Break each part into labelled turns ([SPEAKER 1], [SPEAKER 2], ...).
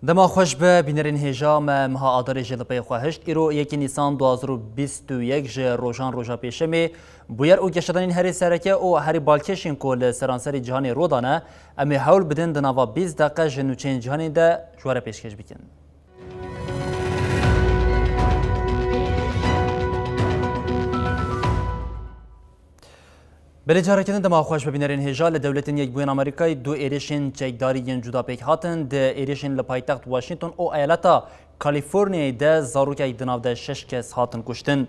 [SPEAKER 1] دما خوش به بینرین هجام مها آدار جلپی خواهشت ایرو یکی نیسان 2021 ج روژا پیشمی بویر او گشتنین هری سرکه او هری بالکشین کل سرانسری جهانی رودانه امی حول بدن دنوا 20 دقیقه جنوچین جهانی ده جواره پیشکش بکن. بلجارکن دما خوش ببینرین هجال دولتین یک بوین آمریکای دو ایریشن چکداری جدا پیک هاتن ده ایریشن لپایتخت واشنگتن او ایالتا کالیفرنیا ده زاروکی دناو ده 6 کس هاتن کشتن.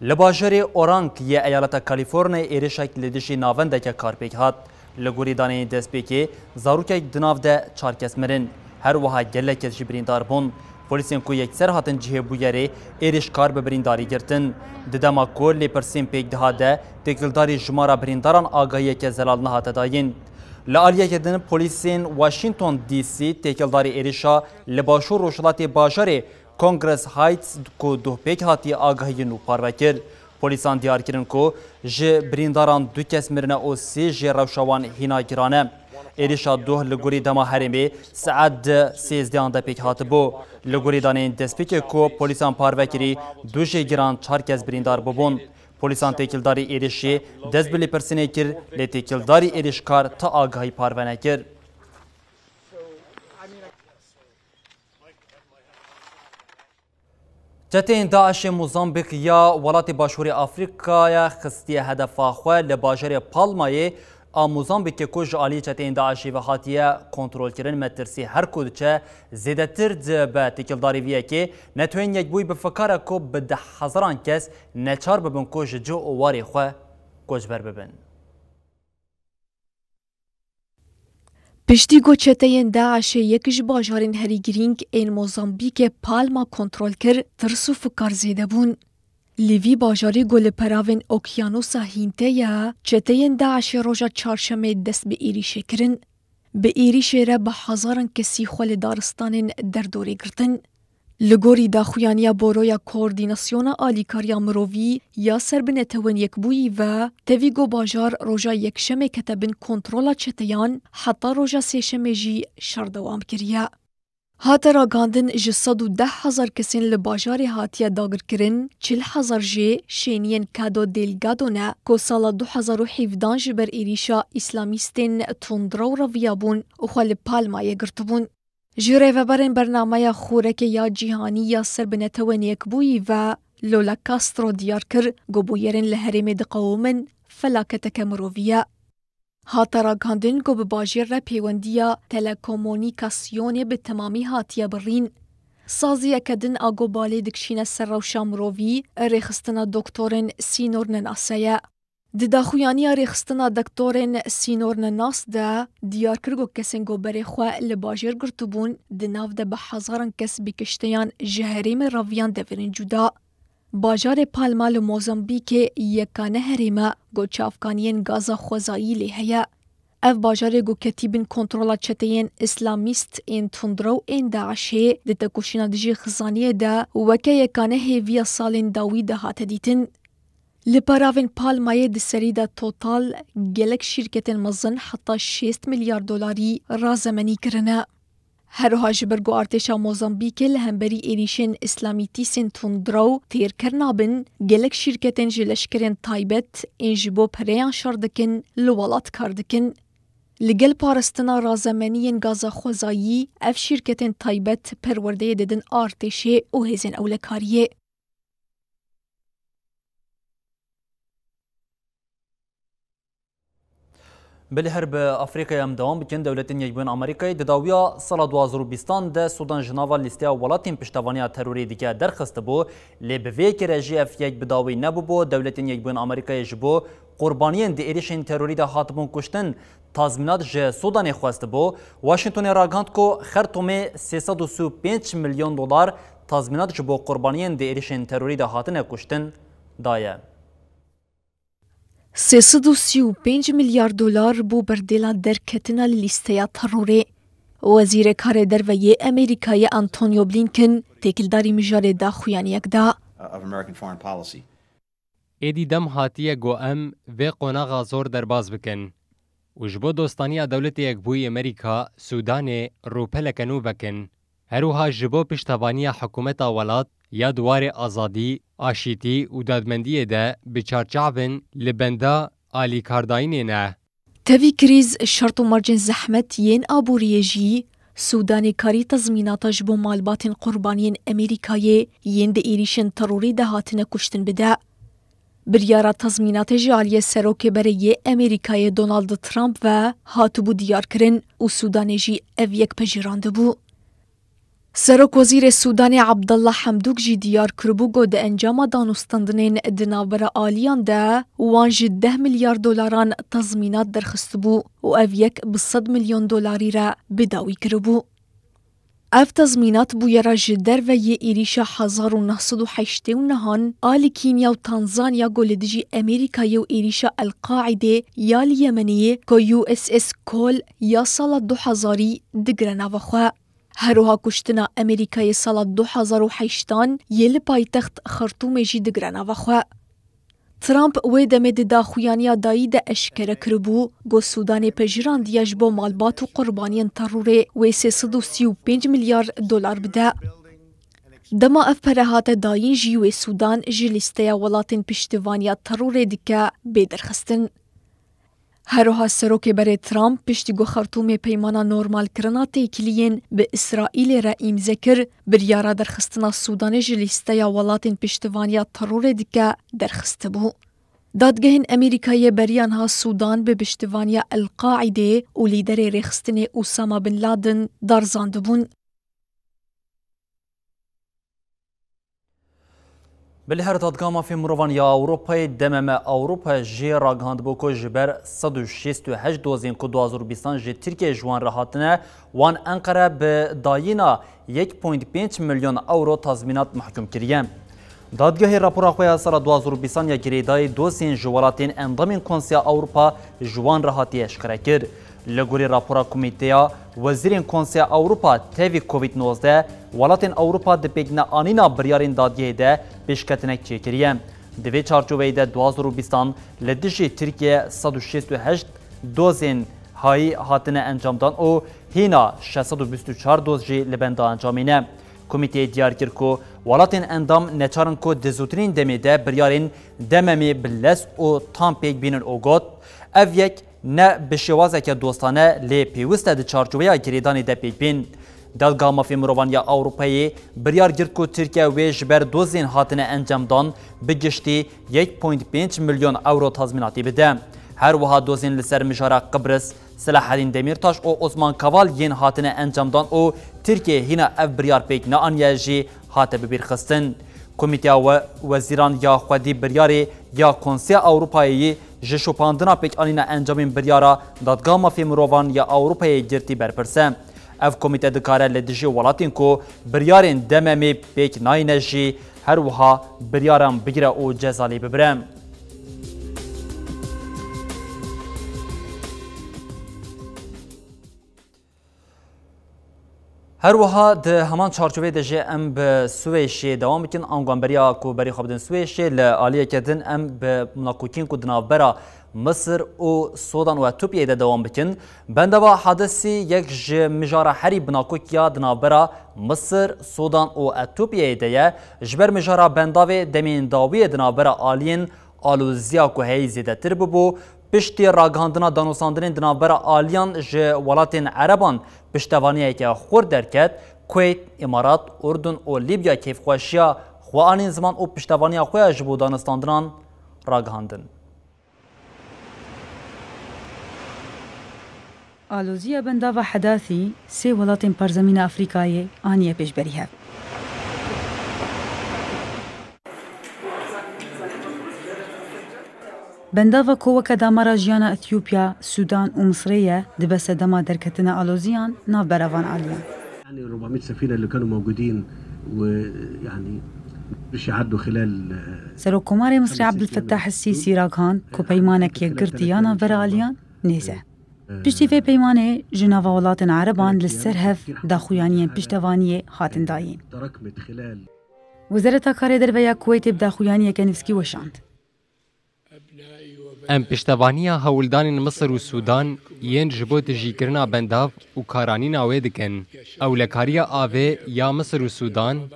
[SPEAKER 1] لباجری اورانک یه ایالتا کالیفرنیا ایریشک لدیشی ناونده که کار پیک هات لگوری دانه دست پیکی زاروکی دناو ده 4 کس مرن هر وها گله کسی بریندار بون. پلیسین کو یک سر هاتن جه بویری ایریش کار به برینداری گرتن. ددما کل لپرسین پیک دهاده تکلداری جمارا برینداران آگاهی که زلال نهات داین. لعالیه کدن پلیسین واشنگتن دی سی تکلداری ایریشا لباشور روشلاتی باجاری کنگرس هایتس کو دو پیک هاتی آگاهی نو پاروکر. پلیسان دیار کرن کو جه برینداران 2 کس مرنه او 3 جه روشوان هینا گرانه. ایریشا دوه لگوری دما حرمی ساعت 13 ده پیک هات بو. لگوری دانین دست پیک کو پلیسان پاروکری 2 جه گران 4 کس بریندار ببون. پلیسان تکلداری ایریشی دست بلی پرسینه کر لی تکلداری ایریشکار تا آگاهی پارونه کر. جتین داعش موزامبیک یا ولات باشوری آفریقا خستی هدف خواه لباجر پالمای موزامبیک کج عالی جتین داعشی و خاتیه کنترل کردن مترسی هر کودچه زیده ترد به تکلداری ویه که نتوین یک بوی بفکاره که به 10,000 کس نچار ببن کج جو اواری خواه کج بر ببن.
[SPEAKER 2] پشتی گوچتین داعش یکش باجارین هری گرینگ این موزامبیک پالما کنترل کر ترسو فکر زیده بون. لیوی باجاری گل پراوین اوکیانوسا هینته یا چتین داعش روژا چارشمه دست به ایریشه کرن. به ایریشه را به 1000 کسی خول دارستان در دوری گرتن. لگوری داخویانیا بورویا کوردیناسیون آلیکاریا مرووی یا سربن توین یک بویی و تویگو باجار روژا یک شمه کتبن کنترولا چتیان حتی روژا 3 شمه جی شردوام کریا. هاته را گاندن جه 110,000 کسین لباجاری هاتیه داگر کرن 40,000 جه شینین کادو دیلگادو نه که سال 2017 جبر ایریشا اسلامیستین تندرو را ویابون و خوال پالمایه گرتبون. جره و برن برنامه خورک یا جیهانی یا سربنتوین یک بوی و لولا کاسترو دیار کر گوبویرن لحرم دقومن فلاکتک مروویه. هاترا گاندن گو بباجر را پیوندیا تلکومونیکاسیون به تمامی هاتیه برین. سازی اکدن آگو بالی دکشین سر روشا مرووی ریخستنا دکتورن سینور نناسیه. دداخویانی ریخستنا دکتورن سینور نناس ده دیار کرگو کسین گو بری خواه لباجر گرتبون دناو ده به 1000 کس بکشتیان جهریم راویان دورین جدا. باجار پالما لموزامبیک یکانه هریمه گو چافکانین گازا خوزایی لیهیه. اف باجار گو کتیبن کنترولا چتین اسلامیست این تندرو این داعشه ده تکوشینا دجی خزانیه ده وکه یکانه هیویا سالین داوی ده هات دیتن. لپاراوین پالمای ده سری ده توتال گلک شرکت مزن حتی 6 میلیارد دلاری رازمنی کرنه. هروها جبرگو ارتشا موزامبیک لهمبری ایریشن اسلامیتیسن تندرو تیر کرنابن گلک شرکتن جلشکرین تایبت انجبو پریان شردکن لولات کردکن. لگل پارستنا رازمنین گازا خوزایی اف شرکتن تایبت پرورده ددن ارتشه او هزین اولکاریه.
[SPEAKER 1] بلی هر به افریقای هم دوام بکن دولتین یک بین امریکای دداویا سال 2020 ده سودان جناوا لیسته ولاتین پشتوانی تروری دیگه درخست بو لی به وی که رژی اف یک بداوی نبو بو دولتین یک بین امریکای جبو قربانیان دی ایریشن تروری ده هاتبون کشتن تضمینات ج سودان خواست بو واشنگتن راگاند کو خرطوم 335 میلیون دلار تضمینات جبو قربانیان دی ایریشن تروری ده هاتن کشتن دایه
[SPEAKER 2] 335 میلیارد دلار بو بردیلا درکتنا لیسته تروری. وزیر کار درویه امریکای آنتونیو بلینکن تکلداری مجاره دا خویانیک دا.
[SPEAKER 3] ایدی دم هاتیه گو ام و قناغا زور درباز بکن. وجبو دوستانی دولت یک بوی امریکا سودان روپلکنو بکن. هروها جبو پشتوانی حکومت ولات یا دوار آزادی، آشیتی و دادمندی ده بچارچاون لبندا آلی کارداینه نه.
[SPEAKER 2] تاوی کریز شرط و مرجن زحمت ین آبوریه جی سودان کاری تضمیناتش بو مالباتن قربانین امریکای ین ده ایریشن تروری ده هاتنه کشتن بده. بریارا تضمینات جالیه سروک برای امریکای دونالد ترامپ و هاتو بو دیار کرن و سودان جی او یک پجرانده بو. سرک وزیر سودان عبدالله حمدوک جی دیار کربو گو ده انجام دانستندنین دنابر آلیان ده وانج 10 میلیارد دلاران تضمینات درخست بو و او یک ب 100 میلیون دلاری را بداوی کربو. اف تضمینات بو یرا جدر و یه ایریش 1989 آلی کینیا و تانزانیا گولدجی امریکای و ایریش القاعده یا لیمنیه که USS کول یا سال 2000 دگرنا وخوا. هروها کشتنا امریکای سال 2008 یل پایتخت خرطوم جی دگرنا وخوا. ترامپ وی دمید دا خویانیا دایی دا اشکره کربو گو سودان پجران دیاج با مالبات و قربانیان تروره وی 335 میلیارد دلار بده. دما اف پرهات داین جی وی سودان جلیسته ولاتین پشتوانیا تروره دیکه بیدرخستن. هروها سروک بر ترامپ پشتی گو خرطوم پیمانا نورمال کرنا تیکلین به اسرائیل را امضا کر بریارا درخستنا سودان جلیسته یا ولاتین پشتوانیا ترور دیگه درخست بو. دادگهین امریکای بریان ها سودان به پشتوانیا القاعده و لیدر رخستن اسامه بن لادن دارزاند بون.
[SPEAKER 1] بلی هر دادگاه فی مروان یا اروپای دمم اروپا جی راگهاند بو کو جبر 168 دوزین کو 2020 جی ترکیه جوان راحتنه وان انقره به دایینا 1.5 میلیون اورو تضمینات محکوم کریه. دادگاه راپورا خواه سال 2020 یا گریدای دوزین جوالاتین اندامین کنسیا اروپا جوان راحتی اشکره کرد. لگوری راپورا کمیتیا وزیرین کنسیا اروپا تیوی کووید-19 ولاتین اروپا دپیگنا آنینا بریارین دادگاه ده پیشکتنک چیکریه. دوی چارچوبه ده 2020 لدیجی ترکیه 168 دوزین هایی هاتنه انجام دان و هینا 624 دوز جی لبنده انجامینه. کمیته دیار کرد که ولاتین اندام نچارن که دزوترین دمیده بریارین دممی بلس و تامپیک بینن اوگوت او یک نه به شوازه که دوستانه لی پیوسته ده چارچوبه گریدانی ده پیک بین. دادگاه مافی مروان یا اروپایی بریار گرد که ترکیه ویش بر دوزین هاتنه انجام دان بگشتی 1.5 میلیون اورو تضمیناتی بده. هر وها دوزین لسر مجاره قبرس سلاح الدین دمیرتاش و عثمان کاوال ین هاتنه انجام دان و ترکیه هینا اف بریار پیک نه آنیا جی هاته ببیر خستن. کمیته و وزیران یا خودی بریاری یا کنسیا اروپایی جشوپاندنا پیک آنینا انجامین بریارا دادگاه مافی مروان یا اروپایی گرتی برپرسه. اف کمیته دکاره لدیجی ولاتین کو بریارین دممی پیک ناینجی هر وها بریارم بگیره و جزالی ببرم. هر وها ده همان چارچوبه ده جه ام به سویشی دوام بکن آنگوان بریا کو بری خوابدن سویشی لعالیه کدن ام به مناکوکین کو دنابرا مصر و سودان و اتوپیه ده دوام بکن بندوا حادثی یک مجاره حری بناکوکیا دنابرا مصر سودان و اتوپیه ده جبر مجاره بنداوی دمین داوی دنابرا آلین آلوزیا کو هی زیده تر ببو پشتی راگهاندنا دانوساندنین دنابرا آلیان جه ولاتین عربان پشتوانیه که خورد درکت کویت، امارات، اردن و لیبیا کیف خوشیا خوانین زمان و پشتوانیه خواه جبو دانستاندنان راگهاندن.
[SPEAKER 4] آلوزیا بنداوا حداثی سه ولاتین پرزمین افریقای آنیه پیشبری هست. بنداوا کوکا دامارا جیانا اثیوپیا، سودان و مصریه دبسه دما درکتنا آلوزیان ناف براوان عالیان.
[SPEAKER 5] يعني 400 سفينة اللي كانوا موجودين ويعني مش يعدوا خلال
[SPEAKER 4] سروکومار مصری عبدالفتاح السیسی راکان کو پیمانک یک گرتیانا براليان نيزه. پشتی في پیمانه جناوا ولاتن عربان للسرهف داخویانیان پشتوانیه هاتن داین.
[SPEAKER 5] تراكمت خلال
[SPEAKER 4] وزارت کار دربیا کویت بداخویانیه کنفسکی وشاند.
[SPEAKER 3] ام پشتوانیا هولدان مصر و سودان ین جبو تجیکرنا بنداو و کارانینا وی دکن. اولکاریا آوه یا مصر و سودان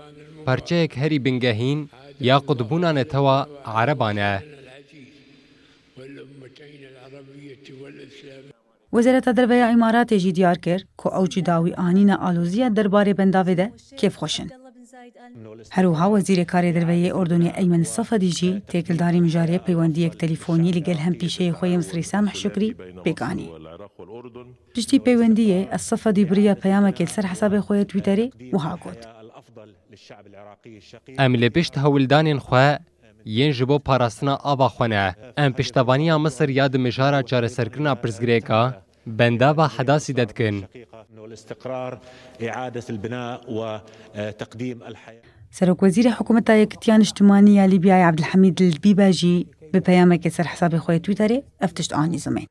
[SPEAKER 3] پرچه اک هری بنگهین یا قطبونا نتوا عربانه.
[SPEAKER 4] وزارت دربیا امارات جی دیار کر کو اوجی داوی آنینا آلوزیا درباره بنداوه ده کیف خوشن. هروها وزیر کار دربیا اردنی ایمن الصفدی جی تکلداری مجاری پیوندی یک تلفونی لگل هم پیشه خوی مصری سامح شکری بگانی. پشتی پیوندی الصفدی بریا پیامک سر حساب خوی تویتری وها گفت.
[SPEAKER 3] ام لپشت هولدان خواه ین جبو پاراستنا آبا خونه. ام پشتوانیا مصر یاد مجارا چار سرکرنا پرزگریکا بنداوا حداسی ددکن.
[SPEAKER 6] الاستقرار إعادة البناء وتقديم الحياة.
[SPEAKER 4] سروک وزیر حکومت یکتیان اجتماعی لیبیا عبدالحمید البیباجی به پیامک سر حساب خوی تویتری افتشت آنی زمین.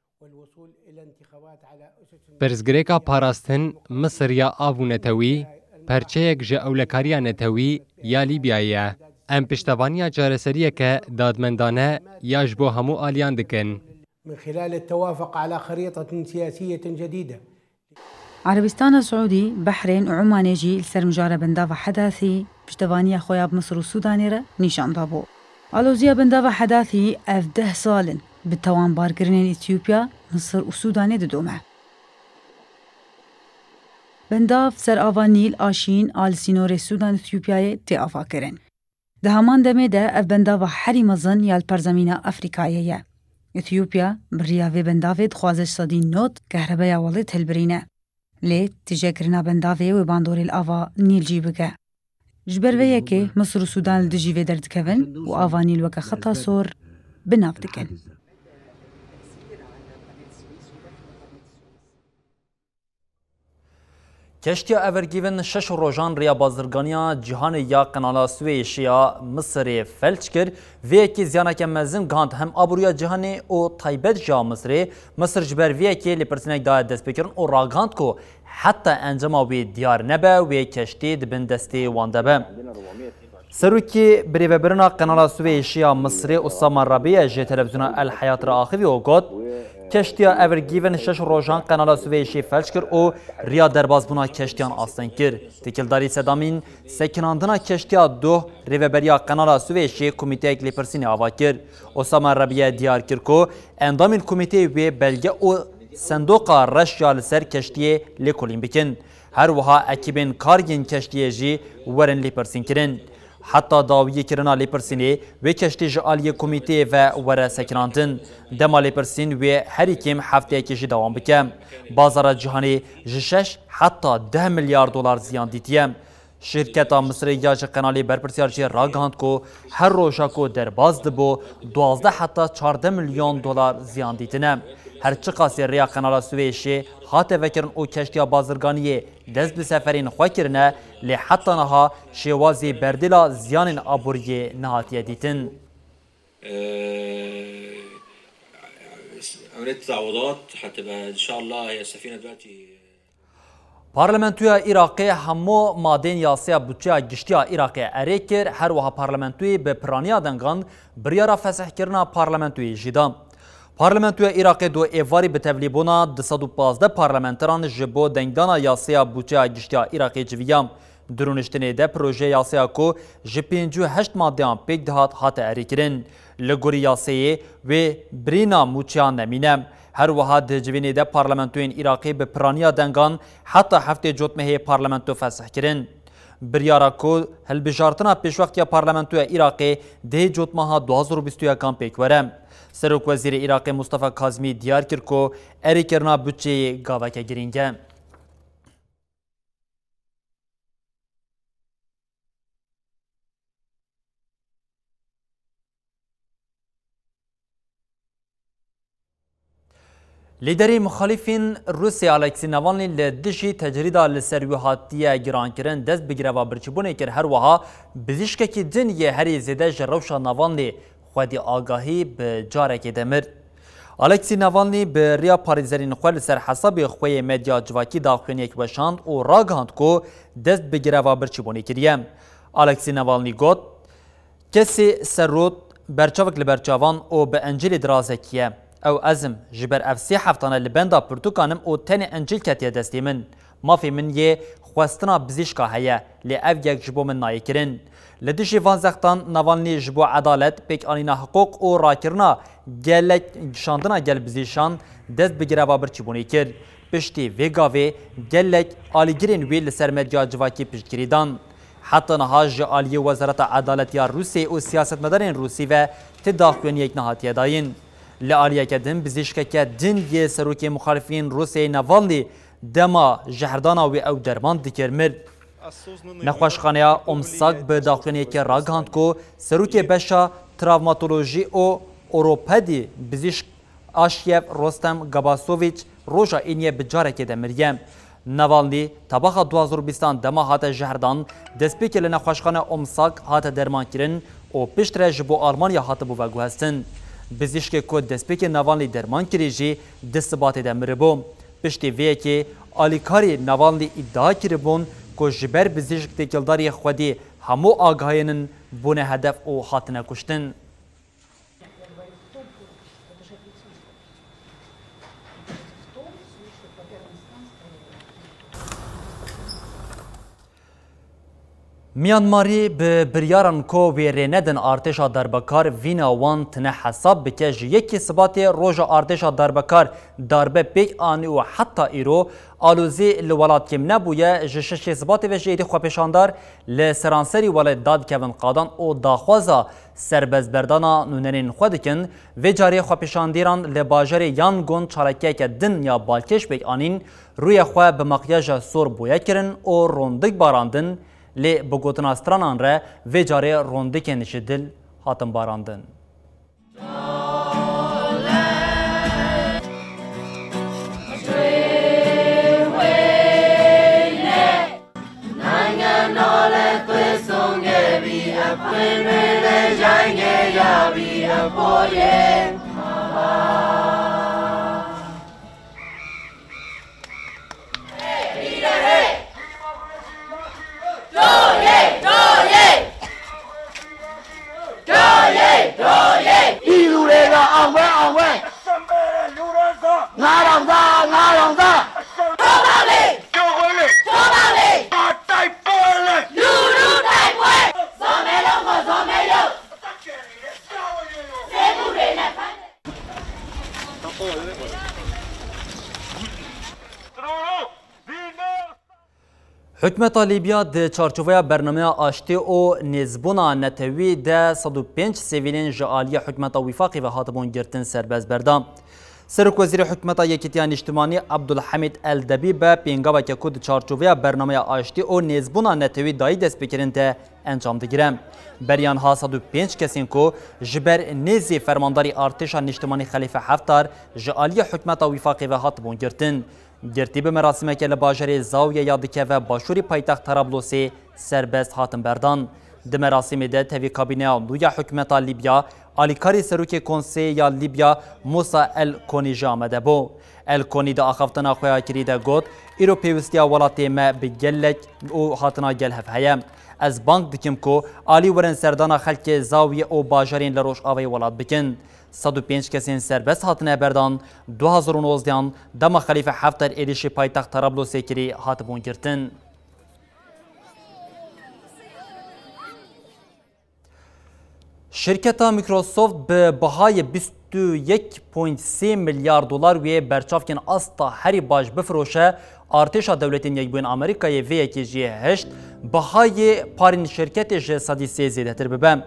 [SPEAKER 3] پرزگریکا پاراستن مصر یا آبو نتوی پرچه یک جه اولکاریا نتوی یا لیبیایه. ام پشتوانیا جارسریه که دادمندانه یا جبو همو آلیان دکن.
[SPEAKER 7] من خلال التوافق على خريطة سياسية جديدة.
[SPEAKER 4] عربستان السعودي بحرين وعمان جي السرمجارة بندافع حداثي پشتوانیا خویا مصر و سودانی را نشان دابو. آلوزیا بندافع حداثي اف 10 سالن بالتوان بارگرنين اثيوبيا مصر و سودانی ددومه. بنداف سر آوا نیل آشین آل سینور سودان اثیوپیای تی آفا کرن. ده همان دمه ده اف بنداف حری مزن یال پرزمین افریقاییه. اثیوپیا بریاوی بنداف خوازش صدی نوت کهربای والی تلبرینه. لی تجاکرنا بنداف و باندور الآوا نیل جیبگه. جبر ویه که مصر و سودان دجیوه درد کون و آوا نیل وکا خطا سور بناف دکن.
[SPEAKER 1] کشتیا اورگیون شش روزان ریا بازرگانیا جهان یا قنالا سویشیا مصر فلج کرد وی کی زیانا که مزن گاند هم آبرویا جهان او تایبت جا مصر جبر وی کی لپرسینک دا دست بکرن او راگاند کو حتی انجام وی دیار نبه وی کشتی دبن دستی وانده به سروکی بریوبرنا قنالا سویشیا مصر اسامه ربیع جه تلویزیون الحیات را آخوی او گفت کشتیا اورگیون شش روزان قنالا سویشی فلج کرد و ریا درباز بونا کشتیان آستن کرد. تکلداری سدامین سکناندنا کشتیا دو ریوبریا قنالا سویشی کمیته اکلی پرسینی آوا کرد. اسامه ربیع دیار کرد که اندامین کمیته وی بلگه و صندوق رشیا لسر کشتی لیکولین بکن. هر وها اکیبین کارگین کشتی جی ورن لیپرسین کرن. حتی داویه کرنا لیپرسینی و کشتی جعالی کمیته و وره سکناندن. دما لیپرسین و هر کم هفته کشی دوام بکم. بازار جهانی جشش حتی 10 میلیارد دلار زیان دیتیم. شرکت مصری یاج قنالی برپرسیارچی راگاند کو هر روزا کو در باز دبو 12 حتی 14 میلیون دلار زیان دیتنم. هر چه قاسی ریا قنالا سویشی هاته وکرن او کشتیا بازرگانیه دست به سفرین خواه کرنه لی حتی نها شوازی بردلا زیان آبوری نهاتیه دیتن.
[SPEAKER 8] عملية تعويضات هتبقى ان شاء الله هي السفينه دلوقتي.
[SPEAKER 1] پارلمانتویا عراقی همو مادین یاسیا بودجه گشتیا عراقی اریکر هر وها پارلمانتوی به پرانیا دنگان بریارا فسح کرنا پارلمانتوی جیدا. پارلمانتوی عراقی دو ایواری به تولیبونا 215 پارلمانتران جبو دنگدانا یاسیا بودجه گشتیا عراقی جویام. درونشتنه ده پروژه یاسیا کو جپینجو 8 مادیان پیک دهات هات اریکرین. لگوری یاسیه و برینا موچیان نمینم. هر وها دجوینه ده پارلمانتوین عراقی به پرانیا دنگان حتی هفته جوتمه پارلمانتو فسح کرن. بریارا کو هلبجارتنا پیشوقتی پارلمانتو عراقی ده جوتمه ها 2021 پیک ورم. سروک وزیر عراق مصطفی کاظمی دیار کرد که اری کرنا بودجه گاوکه گرینگه. لیدری مخالفین روسیا الکسی ناوالنی لدشی تجریدا لسرویهاتیه گران کرن دست بگیره و برچبونه کر هر وها بزیشکه که دنیه هری زیده جروشا ناوالنی خودی آگاهی به جارک دمر. الکسی ناوالنی به ریا پاریزرین خوال سر حساب خوی مدیا جواکی داخلین یک بشاند و راگاند که دست بگیره و برچبونه کریم. الکسی ناوالنی گوت کسی سرود برچاوک لبرچاوان و به انجیل درازکیه. او ازم جبر افسی هفتانه لبندا پرتوکانم او تن انجیل کتیه دستی من مافی من یه خواستنا بزیشکا هیا لی او یک جبو من نایی کرن لدیشی وانزختان نوالنی جبو عدالت پیک آنینا حقوق او راکرنا گلک شاندنا گل بزیشان دست بگیره و برچیبونی کر پشتی ویگاوی گلک آلیگرین وی لسر مدیا جواکی پشتگیریدان حتی نهاج آلی وزارت عدالت یا روسی او سیاست مدارین روسی و تداخلین یک نهاتیه داین لآلیه کدن بزیشکه که دن یه سروکی مخالفین روسی نوالنی دما جهردانا و او درمان دیگر مرد. نخوشخانه امساک به داخلینی که راگهاند که سروکی بشا تراوماتولوژی او اوروپدی بزیشک آشیف رستم گاباسوویچ روژا اینیه بجاره که دمریم. نوالنی طبقه 2020 دما هات جهردان دسپیک لنخوشخانه امساک هات درمان کرن و پشتره جبو آلمانیا هات بو وگو هستن. بزیشک که دسپیک نوالنی درمان کریجی دستبات دمره بوم. پشتی ویه که آلیکاری نوالنی ادعا کربون که جبر بزیشک تکلداری خودی همو آگاهینن بونه هدف و حاطنه کشتن. میانماری به بریارن کو ویره ندن ارتشا دربکار وینا وان تنه حساب بکش یکی ثبات روژا ارتشا دربکار دربه پیک آنی و حتی ایرو آلوزی لولات کم نبویه جشش ثبات و جیدی خوپشاندار لسرانسری ولد داد کون قادان او داخوازا سربزبردانا نونرین خودکن و جاری خوپشاندیران لباجر یان گون چارکه که دن یا بالکش پیک آنین روی خواه به مقیاج سور بویه کرن او روندک باراندن لی بگوتنا استرانان را و جاره روندک نشدل هاتم باراندن. حکومت لیبیا د چارچوبه برنامه آشتی او نزبونا نتوی ده 105 سیویلین جعالی حکومت وفاقی و هاتبون گرتن سرباز بردام. سرک وزیر حکومت یکیتیان اجتماعی عبدالحمید الدبی به پینگاوه که کود چارچوبه برنامه آشتی او نزبونا نتوی دایی دست بکرن ده انجام دگیرم. بریان ها 105 کسین که جبر نیزی فرمانداری ارتش اجتماعی خلیفه حفتار جعالی حکومت وفاقی و هاتبون گرتن. گرتی به مراسمه که لباجر زاویه یادکه و باشوری پایتخت طرابلوسی سربست هاتن بردان. ده مراسم ده تاوی کابینه نویا حکومت لیبیا آلیکاری سروک کنسی یا لیبیا موسا الکونی جامده بو. الکونی ده آخفتنا خواه کری ده گود ایرو پیوستیا ولاتی ما بگلک او هاتنا گل هفهیم. از بانک دکم که آلی ورن سردانا خلک زاویه او باجرین لروش آوی ولات بکن. 105 کسین سربست هاتنه بردان 2019 دم خلیفه حفتر ایریشی پایتخت طرابلوسی کری هاتبون گرتن. شرکت میکروسافت به بهای 21.3 میلیارد دلار وی برچافکن استا هری باش بفروشه ارتش دولتین یکبوین آمریکای وی یکی جی هشت بهای پارین شرکت ج 103 زیده تر ببم.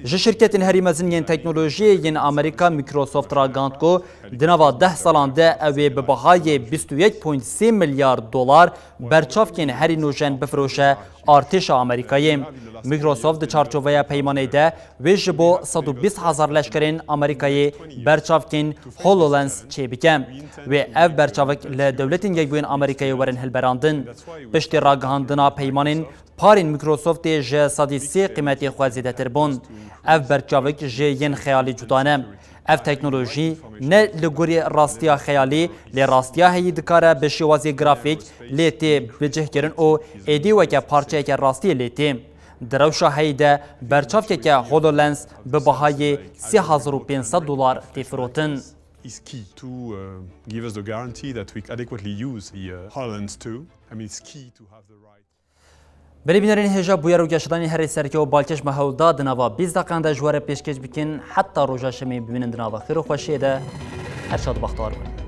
[SPEAKER 1] ji şirketên herî mezin yên teknolojiyê yên Amerîka Microsoft ra gand ku di nava 10 salan de ew ê bi bihayê 21.3 milyar dolar berçavkên herî nû jên bifroşe artêşa Amerîkayê. Microsoft di çarçoveya peymanê de wê ji bo 120,000 leşkerên Amerîkayê berçavkên HoloLens çêbike. Wê ev berçavek li dewletên Yekbûyên Amerîkayê werin hilberandin. Piştî ragihandina peymanên parên Microsoftê ji sedî sê qîmetê xwe zêdetir bûn. Ev berçavek ji yên xeyalî cuda ne. Ev teknolojî ne li gorî rastiya xeyalî lê rastiya heyî dikare bi şêwazê grafîk lê tê bicihkirin û êdî weke parçeyeke rastiyê lê tê. Di rewşa heyî de berçavkeke HoloLens bi bihayê 3,500 dolar tê firotin.
[SPEAKER 9] Is key to give us the guarantee that we adequately use the HoloLens 2. I mean, it's key to have the right.
[SPEAKER 1] Berîbînerên hêja bûyera û geştdanî herê serke û balkêşma hewda di nava 20 deqeyan de ji were pêşkêş bikin heta roja şemê bibînin di nava xêr û xweşiyê de her şad baxtar bûn.